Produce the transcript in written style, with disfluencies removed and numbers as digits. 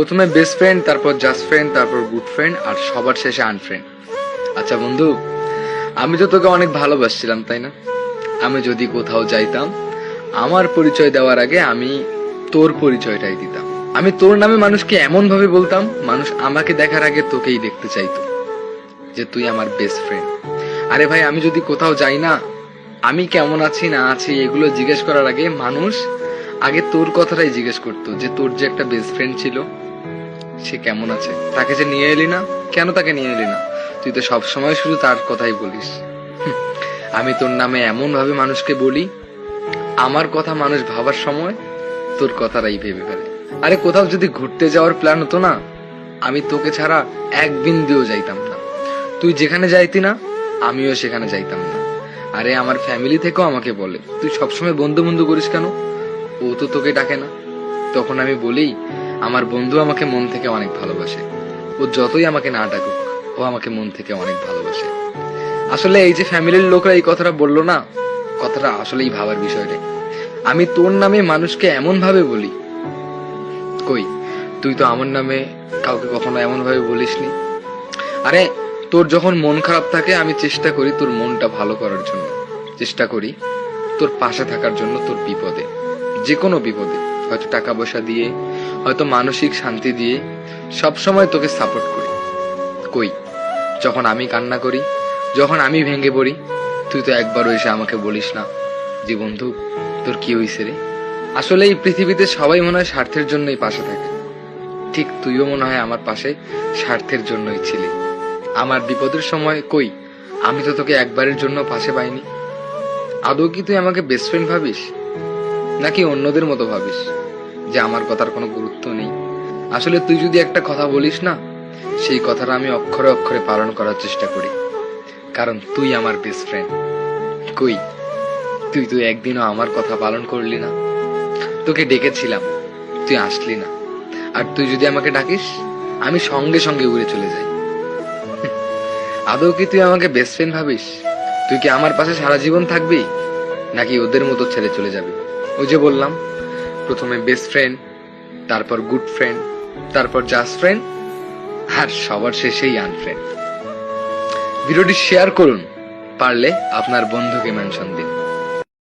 প্রথমে best friend, তারপর just friend, তারপর গুড ফ্রেন্ড, আর সবার শেষে আনফ্রেন্ড। আচ্ছা বন্ধু, আমি তো তোকে অনেক ভালোবাসছিলাম, তাই না? আমি যদি কোথাও যাইতাম, আমার পরিচয় দেওয়ার আগে আমি তোর পরিচয়টাই দিতাম। আমি তোর নামে মানুষকে এমন ভাবে বলতাম, মানুষ আমাকে দেখার আগে তোকেই দেখতে চাইতো, যে তুই আমার বেস্ট ফ্রেন্ড। আরে ভাই, আমি যদি কোথাও যাই না, আমি কেমন আছি না আছি এগুলো জিজ্ঞেস করার আগে মানুষ আগে তোর কথাটাই জিজ্ঞেস করতো, যে তোর যে একটা বেস্ট ফ্রেন্ড ছিল সে কেমন আছে, তাকে যে নিয়ে এলি না, কেন তাকে নিয়ে এলি না? তুই তো সব সময় শুধু তার কথাই বলিস। আমি তোর নামে এমন ভাবে মানুষকে বলি, আমার কথা মানুষ ভাবার সময় তোর কথাটাই ভেবে ফেলে। আরে কোথাও যদি ঘুরতে যাওয়ার প্ল্যান হতো না, আমি তোকে ছাড়া এক বিন্দুও যাইতাম না। তুই যেখানে যাইতি না, আমিও সেখানে যাইতাম না। আরে আমার ফ্যামিলি থেকেও আমাকে বলে, তুই সবসময় বন্ধু বন্ধু করিস কেন, ও তো তোকে ডাকে না। তখন আমি বলি, আমার বন্ধু আমাকে মন থেকে অনেক ভালোবাসে, ও যতই আমাকে না ডাকুক, ও আমাকে মন থেকে অনেক ভালোবাসে। আসলে এই যে ফ্যামিলির লোকরা এই কথাটা বললো না, কথাটা আসলেই ভাবার বিষয় রে। আমি তোর নামে মানুষকে এমন ভাবে বলি, কই তুই তো আমার নামে কাউকে কখনো এমন ভাবে বলিসনি। আরে তোর যখন মন খারাপ থাকে, আমি চেষ্টা করি তোর মনটা ভালো করার জন্য, চেষ্টা করি তোর পাশে থাকার জন্য, তোর বিপদে, যে কোনো বিপদে, হয়তো টাকা পয়সা দিয়ে, হয়তো মানসিক শান্তি দিয়ে, সব সময় তোকে সাপোর্ট করি। কই যখন আমি কান্না করি, যখন আমি ভেঙে পড়ি, তুই তো একবারও এসে আমাকে বলিস না যে বন্ধু তোর কি হইছে রে। আসলে এই পৃথিবীতে সবাই মনে হয় স্বার্থের জন্যই পাশে থাকে, ঠিক তুইও মনে হয় আমার পাশে স্বার্থের জন্যই ছিলি। আমার বিপদের সময় কই আমি তো তোকে একবারের জন্য পাশে পাইনি। আদৌ কি তুই আমাকে বেস্ট ফ্রেন্ড ভাবিস, নাকি অন্যদের মতো ভাবিস যে আমার কথার কোনো গুরুত্ব নেই? আসলে তুই যদি একটা কথা বলিস না, সেই কথাটা আমি অক্ষরে অক্ষরে পালন করার চেষ্টা করি, কারণ তুই আমার বেস্ট ফ্রেন্ড। কই তুই একদিনও আমার কথা পালন করলি না। তোকে ডেকেছিলাম, তুই আসলি না। আর তুই যদি আমাকে ডাকিস, আমি সঙ্গে সঙ্গে উড়ে চলে যাই। আদৌ কি তুই আমাকে বেস্ট ফ্রেন্ড ভাবিস? তুই কি আমার পাশে সারা জীবন থাকবি, নাকি ওদের মতো ছেড়ে চলে যাবি? ওই যে বললাম, প্রথমে বেস্ট ফ্রেন্ড, তারপর গুড ফ্রেন্ড, তারপর জাস্ট ফ্রেন্ড, আর সবার শেষেই আনফ্রেন্ড। ভিডিওটি শেয়ার করুন, পারলে আপনার বন্ধুকে মেনশন দিন।